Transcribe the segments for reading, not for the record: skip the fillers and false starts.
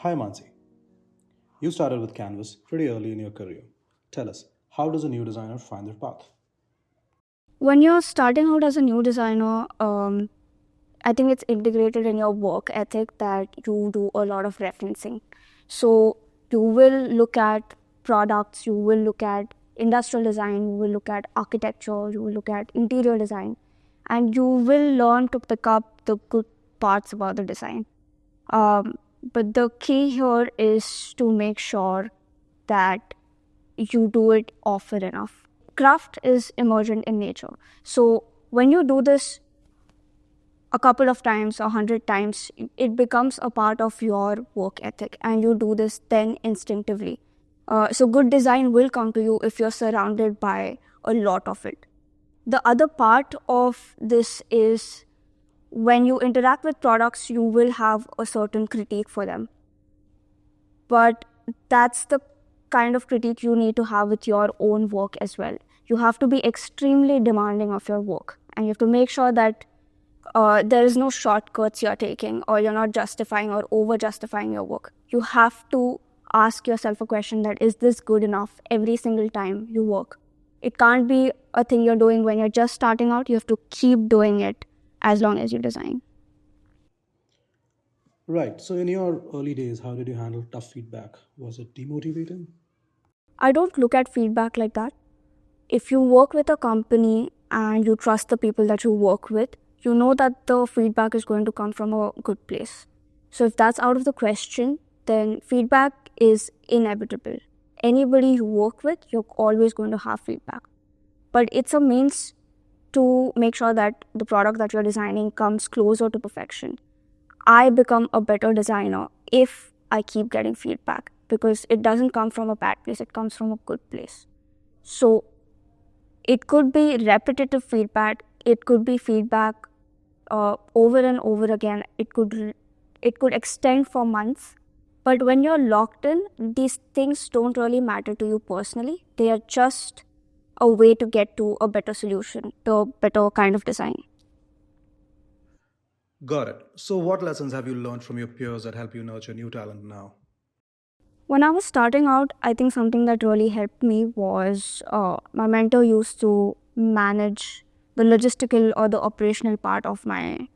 Hi Mansi, you started with Canvas pretty early in your career. Tell us, how does a new designer find their path? When you're starting out as a new designer, I think it's integrated in your work ethic that you do a lot of referencing. So you will look at products, you will look at industrial design, you will look at architecture, you will look at interior design, and you will learn to pick up the good parts about the design. Um, but the key here is to make sure that you do it often enough. Craft is emergent in nature. So when you do this a couple of times or 100 times, it becomes a part of your work ethic and you do this then instinctively. So good design will come to you if you're surrounded by a lot of it. The other part of this is when you interact with products, you will have a certain critique for them. But that's the kind of critique you need to have with your own work as well. You have to be extremely demanding of your work, and you have to make sure that there is no shortcuts you're taking, or you're not justifying or over justifying your work. You have to ask yourself a question that is this good enough every single time you work? It can't be a thing you're doing when you're just starting out. You have to keep doing it as long as you design. Right, so in your early days, how did you handle tough feedback? Was it demotivating? I don't look at feedback like that. If you work with a company and you trust the people that you work with, you know that the feedback is going to come from a good place. So if that's out of the question, then feedback is inevitable. Anybody you work with, you're always going to have feedback. But it's a means to make sure that the product that you're designing comes closer to perfection. I become a better designer if I keep getting feedback because it doesn't come from a bad place, it comes from a good place. So it could be repetitive feedback. It could be feedback over and over again. It could extend for months. But when you're locked in, these things don't really matter to you personally. They are just a way to get to a better solution, to a better kind of design. Got it. So, what lessons have you learned from your peers that help you nurture new talent now? When I was starting out, I think something that really helped me was my mentor used to manage the logistical or the operational part of my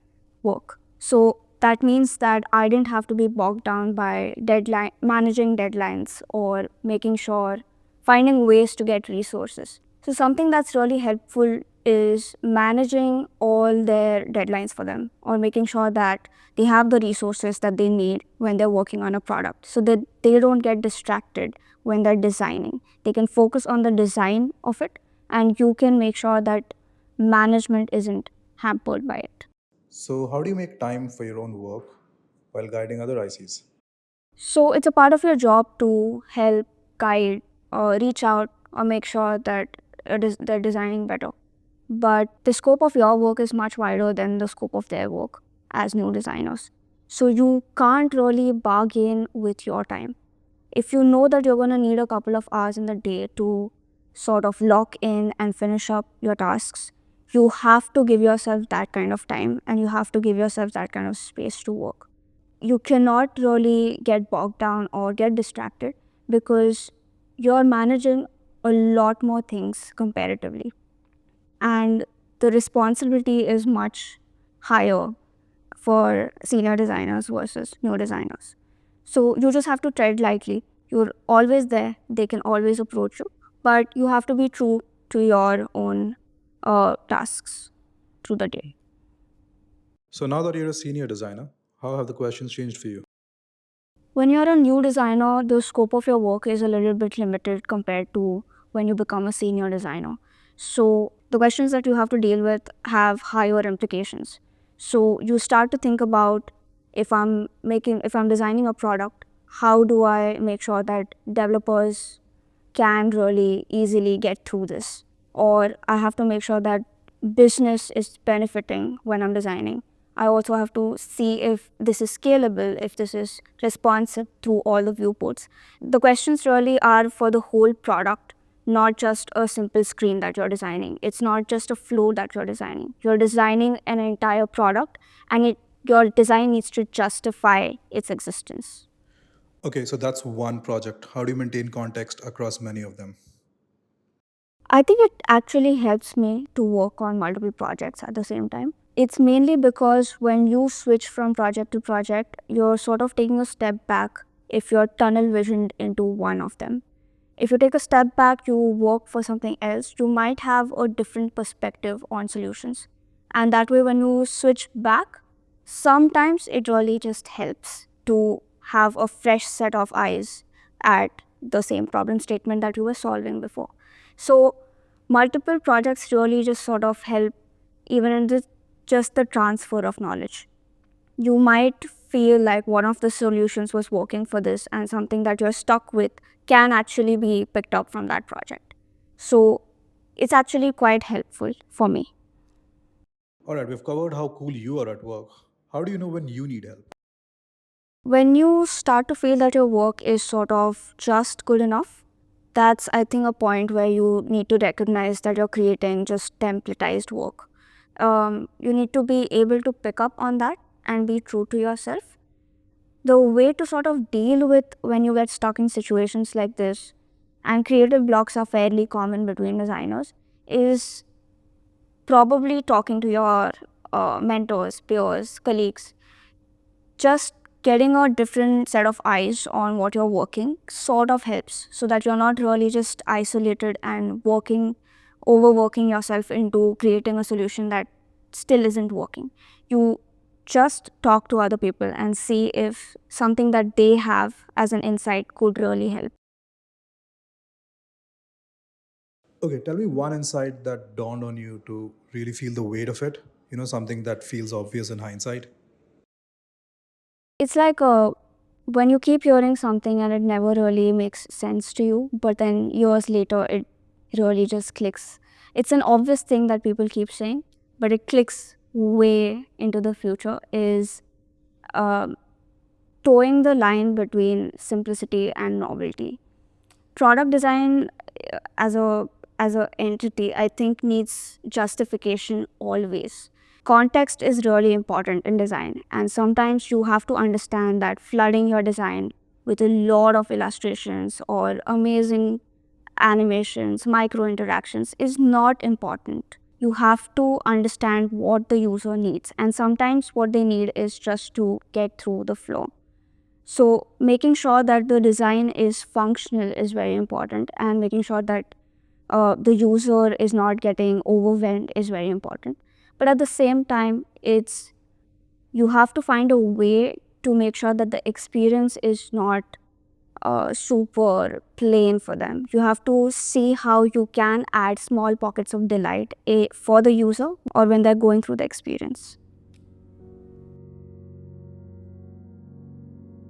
work. So that means that I didn't have to be bogged down by managing deadlines or making sure, finding ways to get resources. So something that's really helpful is managing all their deadlines for them or making sure that they have the resources that they need when they're working on a product so that they don't get distracted when they're designing. They can focus on the design of it and you can make sure that management isn't hampered by it. So, how do you make time for your own work while guiding other ICs? So it's a part of your job to help, guide, or reach out or make sure that they're designing better. But the scope of your work is much wider than the scope of their work as new designers. So you can't really bargain with your time. If you know that you're going to need a couple of hours in the day to sort of lock in and finish up your tasks, you have to give yourself that kind of time and you have to give yourself that kind of space to work. You cannot really get bogged down or get distracted because you're managing a lot more things comparatively. And the responsibility is much higher for senior designers versus new designers. So you just have to tread lightly. You're always there, they can always approach you, but you have to be true to your own tasks through the day. So, now that you're a senior designer, how have the questions changed for you? When you're a new designer, the scope of your work is a little bit limited compared to when you become a senior designer. So the questions that you have to deal with have higher implications. So you start to think about if I'm designing a product, how do I make sure that developers can really easily get through this? Or I have to make sure that business is benefiting when I'm designing. I also have to see if this is scalable, if this is responsive to all the viewports. The questions really are for the whole product, not just a simple screen that you're designing. It's not just a flow that you're designing. You're designing an entire product and your design needs to justify its existence. Okay, so that's one project. How do you maintain context across many of them? I think it actually helps me to work on multiple projects at the same time. It's mainly because when you switch from project to project, you're sort of taking a step back if you're tunnel visioned into one of them. If you take a step back, you work for something else, you might have a different perspective on solutions. And that way, when you switch back, sometimes it really just helps to have a fresh set of eyes at the same problem statement that you were solving before. So, multiple projects really just sort of help even in just the transfer of knowledge. You might feel like one of the solutions was working for this, and something that you're stuck with can actually be picked up from that project. So, it's actually quite helpful for me. All right, we've covered how cool you are at work. How do you know when you need help? When you start to feel that your work is sort of just good enough, that's, I think, a point where you need to recognize that you're creating just templatized work. You need to be able to pick up on that and be true to yourself. The way to sort of deal with when you get stuck in situations like this, and creative blocks are fairly common between designers, is probably talking to your mentors, peers, colleagues. Just getting a different set of eyes on what you're working sort of helps, so that you're not really just isolated and overworking yourself into creating a solution that still isn't working. You just talk to other people and see if something that they have as an insight could really help. Okay, tell me one insight that dawned on you to really feel the weight of it. Something that feels obvious in hindsight. It's like when you keep hearing something and it never really makes sense to you, but then years later it really just clicks. It's an obvious thing that people keep saying, but it clicks way into the future, is um towing the line between simplicity and novelty. Product design as a entity, I think, needs justification always. Context is really important in design, and sometimes you have to understand that flooding your design with a lot of illustrations or amazing animations, micro interactions is not important. You have to understand what the user needs, and sometimes what they need is just to get through the flow. So, making sure that the design is functional is very important, and making sure that the user is not getting overwhelmed is very important. But at the same time, you have to find a way to make sure that the experience is not super plain for them. You have to see how you can add small pockets of delight for the user or when they're going through the experience.